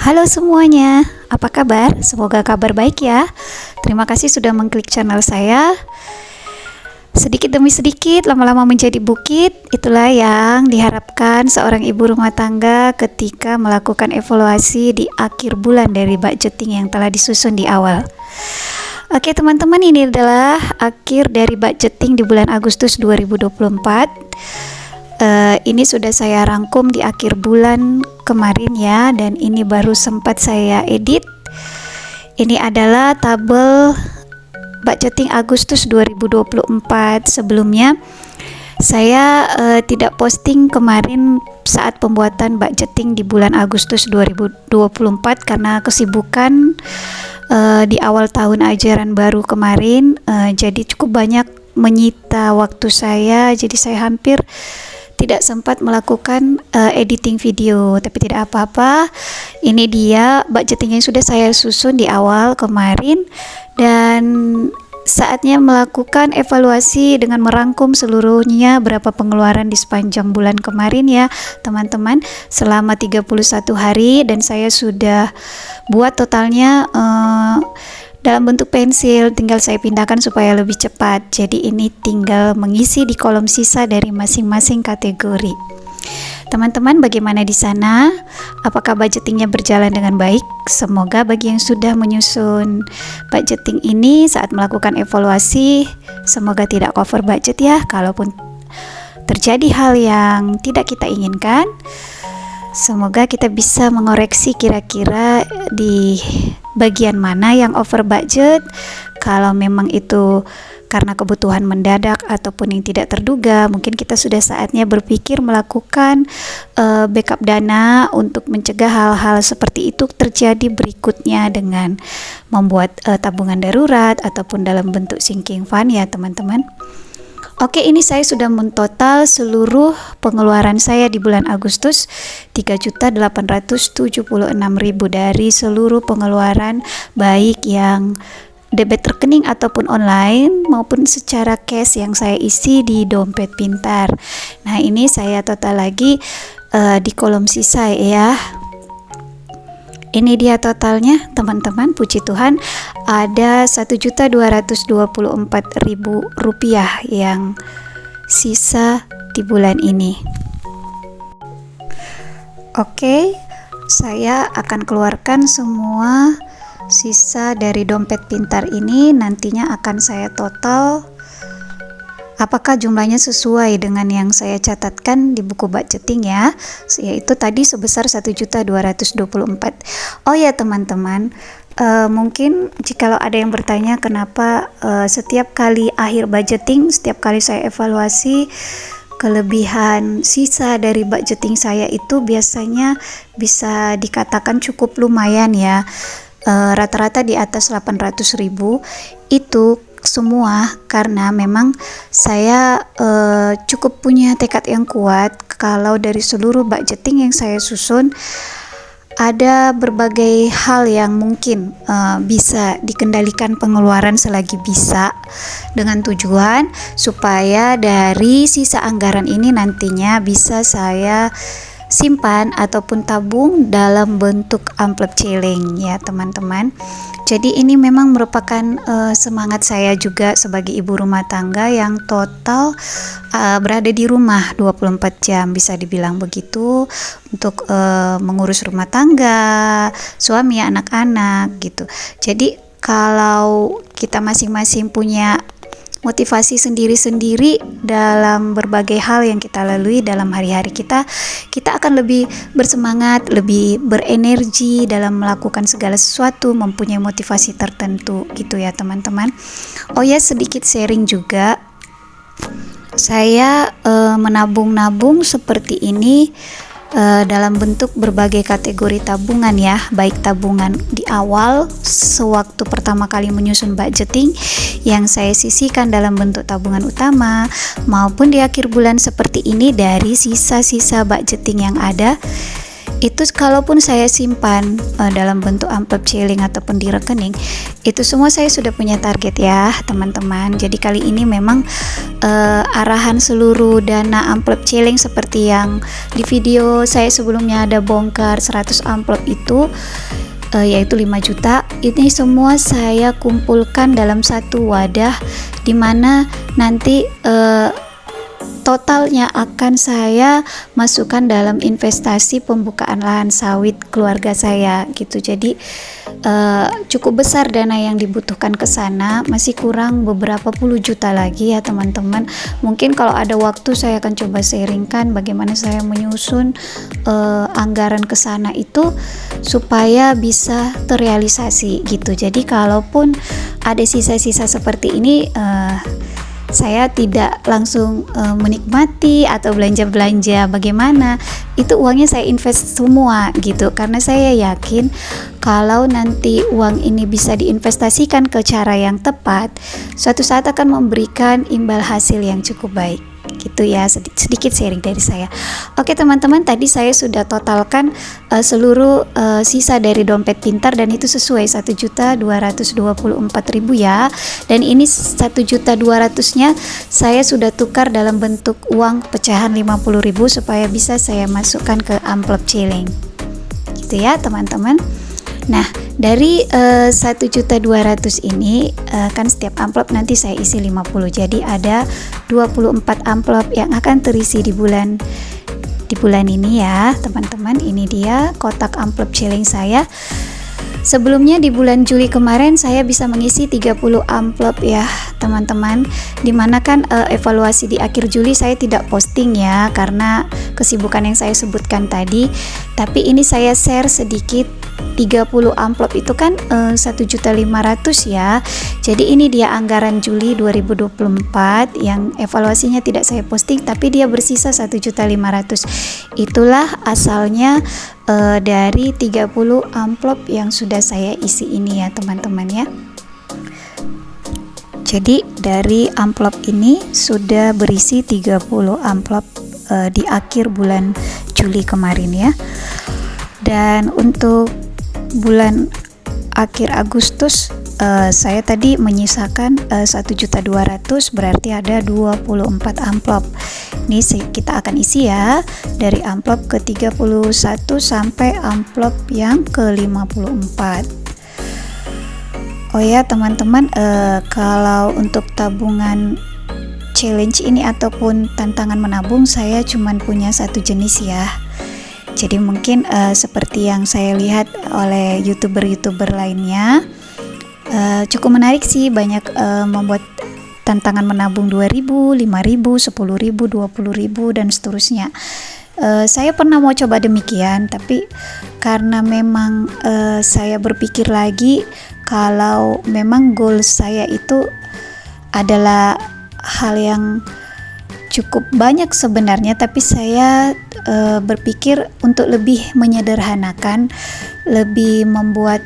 Halo semuanya, apa kabar? Semoga kabar baik ya. Terima kasih sudah mengklik channel saya. Sedikit demi sedikit, lama-lama menjadi bukit. Itulah yang diharapkan seorang ibu rumah tangga ketika melakukan evaluasi di akhir bulan dari budgeting yang telah disusun di awal. Oke teman-teman, ini adalah akhir dari budgeting di bulan Agustus 2024. Ini sudah saya rangkum di akhir bulan kemarin ya, dan ini baru sempat saya edit. Ini adalah tabel budgeting Agustus 2024. Sebelumnya saya tidak posting kemarin saat pembuatan budgeting di bulan Agustus 2024 karena kesibukan di awal tahun ajaran baru kemarin, jadi cukup banyak menyita waktu saya, jadi saya hampir tidak sempat melakukan editing video. Tapi tidak apa-apa, ini dia budgeting yang sudah saya susun di awal kemarin, dan saatnya melakukan evaluasi dengan merangkum seluruhnya berapa pengeluaran di sepanjang bulan kemarin ya teman-teman, selama 31 hari, dan saya sudah buat totalnya dalam bentuk pensil, tinggal saya pindahkan supaya lebih cepat. Jadi ini tinggal mengisi di kolom sisa dari masing-masing kategori. Teman-teman, bagaimana di sana? Apakah budgetingnya berjalan dengan baik? Semoga bagi yang sudah menyusun budgeting ini saat melakukan evaluasi, semoga tidak cover budget ya. Kalaupun terjadi hal yang tidak kita inginkan, semoga kita bisa mengoreksi kira-kira di bagian mana yang over budget. Kalau memang itu karena kebutuhan mendadak ataupun yang tidak terduga, mungkin kita sudah saatnya berpikir melakukan backup dana untuk mencegah hal-hal seperti itu terjadi berikutnya dengan membuat tabungan darurat ataupun dalam bentuk sinking fund ya teman-teman. Oke, ini saya sudah mentotal seluruh pengeluaran saya di bulan Agustus 3.876.000 dari seluruh pengeluaran, baik yang debit rekening ataupun online maupun secara cash yang saya isi di dompet pintar. Nah, ini saya total lagi di kolom sisa ya. Ini dia totalnya teman-teman, puji Tuhan ada Rp1.224.000 yang sisa di bulan ini. Oke, saya akan keluarkan semua sisa dari dompet pintar ini, nantinya akan saya total apakah jumlahnya sesuai dengan yang saya catatkan di buku budgeting ya, yaitu tadi sebesar 1.224. Oh ya teman-teman, mungkin jikalau ada yang bertanya kenapa setiap kali akhir budgeting, setiap kali saya evaluasi, kelebihan sisa dari budgeting saya itu biasanya bisa dikatakan cukup lumayan ya, rata-rata di atas 800.000. Itu semua karena memang saya cukup punya tekad yang kuat kalau dari seluruh budgeting yang saya susun ada berbagai hal yang mungkin bisa dikendalikan pengeluaran selagi bisa, dengan tujuan supaya dari sisa anggaran ini nantinya bisa saya simpan ataupun tabung dalam bentuk amplop celeng ya teman-teman. Jadi ini memang merupakan semangat saya juga sebagai ibu rumah tangga yang total berada di rumah 24 jam bisa dibilang begitu, untuk mengurus rumah tangga, suami, anak-anak gitu. Jadi kalau kita masing-masing punya motivasi sendiri-sendiri dalam berbagai hal yang kita lalui dalam hari-hari kita akan lebih bersemangat, lebih berenergi dalam melakukan segala sesuatu, mempunyai motivasi tertentu gitu ya teman-teman. Oh ya, sedikit sharing juga, saya menabung-nabung seperti ini dalam bentuk berbagai kategori tabungan ya, baik tabungan di awal sewaktu pertama kali menyusun budgeting yang saya sisihkan dalam bentuk tabungan utama, maupun di akhir bulan seperti ini dari sisa-sisa budgeting yang ada Itu kalaupun saya simpan dalam bentuk amplop celing ataupun di rekening, itu semua saya sudah punya target ya teman-teman. Jadi kali ini memang arahan seluruh dana amplop celing seperti yang di video saya sebelumnya ada bongkar 100 amplop itu, yaitu 5 juta. Ini semua saya kumpulkan dalam satu wadah, dimana nanti totalnya akan saya masukkan dalam investasi pembukaan lahan sawit keluarga saya gitu. Jadi cukup besar dana yang dibutuhkan ke sana, masih kurang beberapa puluh juta lagi ya teman-teman. Mungkin kalau ada waktu saya akan coba sharingkan bagaimana saya menyusun anggaran ke sana itu supaya bisa terrealisasi gitu. Jadi kalaupun ada sisa-sisa seperti ini, saya tidak langsung menikmati atau belanja-belanja bagaimana, itu uangnya saya invest semua gitu, karena saya yakin kalau nanti uang ini bisa diinvestasikan ke cara yang tepat, suatu saat akan memberikan imbal hasil yang cukup baik gitu ya. Sedikit sharing dari saya. Oke teman-teman, tadi saya sudah totalkan seluruh sisa dari dompet pintar, dan itu sesuai 1.224.000 ya. Dan ini 1.200.000-nya saya sudah tukar dalam bentuk uang pecahan 50.000 supaya bisa saya masukkan ke amplop celing gitu ya teman-teman. Nah, dari 1.200.000 ini kan setiap amplop nanti saya isi 50. Jadi ada 24 amplop yang akan terisi di bulan ini ya, teman-teman. Ini dia kotak amplop celing saya. Sebelumnya di bulan Juli kemarin saya bisa mengisi 30 amplop ya teman-teman, dimana kan evaluasi di akhir Juli saya tidak posting ya karena kesibukan yang saya sebutkan tadi. Tapi ini saya share sedikit, 30 amplop itu kan 1.500.000 ya. Jadi ini dia anggaran Juli 2024 yang evaluasinya tidak saya posting, tapi dia bersisa 1.500.000. Itulah asalnya dari 30 amplop yang sudah saya isi ini ya teman-teman ya. Jadi dari amplop ini sudah berisi 30 amplop di akhir bulan Juli kemarin ya. Dan untuk bulan akhir Agustus saya tadi menyisakan 1.200.000, berarti ada 24 amplop. Ini kita akan isi ya dari amplop ke 31 sampai amplop yang ke 54. Oh ya teman-teman, kalau untuk tabungan challenge ini ataupun tantangan menabung, saya cuman punya satu jenis ya. Jadi mungkin seperti yang saya lihat oleh youtuber-youtuber lainnya, cukup menarik sih, banyak membuat tantangan menabung 2.000, 5.000, 10.000, 20.000 dan seterusnya. Saya pernah mau coba demikian, tapi karena memang saya berpikir lagi kalau memang goal saya itu adalah hal yang cukup banyak sebenarnya, tapi saya berpikir untuk lebih menyederhanakan, lebih membuat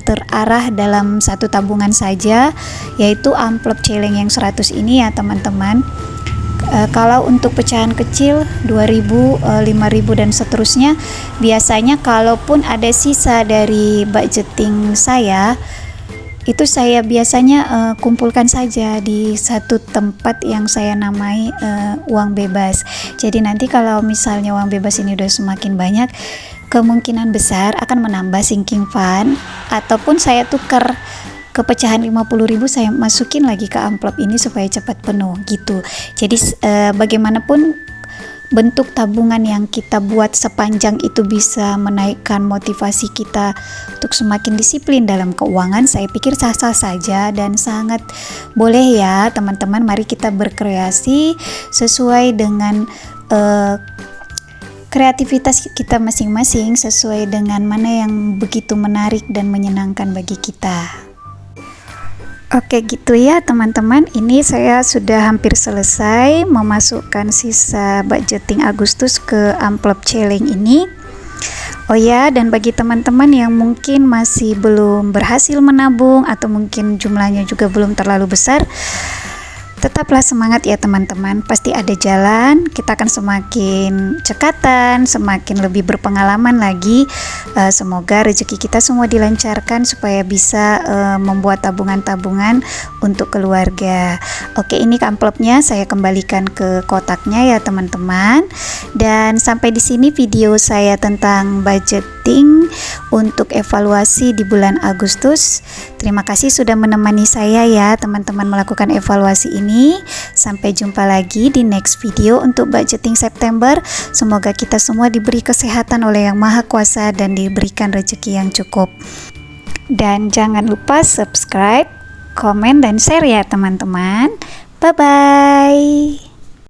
terarah dalam satu tabungan saja, yaitu amplop celing yang 100 ini ya teman-teman. Kalau untuk pecahan kecil 2.000, 5.000 dan seterusnya, biasanya kalaupun ada sisa dari budgeting saya, itu saya biasanya kumpulkan saja di satu tempat yang saya namai uang bebas. Jadi nanti kalau misalnya uang bebas ini udah semakin banyak, kemungkinan besar akan menambah sinking fund, ataupun saya tukar ke pecahan 50.000, saya masukin lagi ke amplop ini supaya cepat penuh gitu. Jadi bagaimanapun bentuk tabungan yang kita buat sepanjang itu bisa menaikkan motivasi kita untuk semakin disiplin dalam keuangan, saya pikir sah-sah saja dan sangat boleh ya teman-teman. Mari kita berkreasi sesuai dengan kreativitas kita masing-masing, sesuai dengan mana yang begitu menarik dan menyenangkan bagi kita. Oke gitu ya teman-teman, ini saya sudah hampir selesai memasukkan sisa budgeting Agustus ke amplop celing ini. Oh ya, dan bagi teman-teman yang mungkin masih belum berhasil menabung atau mungkin jumlahnya juga belum terlalu besar, Tetaplah semangat ya teman-teman, pasti ada jalan, kita akan semakin cekatan, semakin lebih berpengalaman lagi. Semoga rezeki kita semua dilancarkan supaya bisa membuat tabungan-tabungan untuk keluarga. Oke, ini amplopnya saya kembalikan ke kotaknya ya teman-teman. Dan sampai di sini video saya tentang budgeting untuk evaluasi di bulan Agustus. Terima kasih sudah menemani saya ya teman-teman melakukan evaluasi ini. Sampai jumpa lagi di next video untuk budgeting September. Semoga kita semua diberi kesehatan oleh Yang Maha Kuasa dan diberikan rezeki yang cukup. Dan jangan lupa subscribe, komen, dan share ya teman-teman. Bye-bye.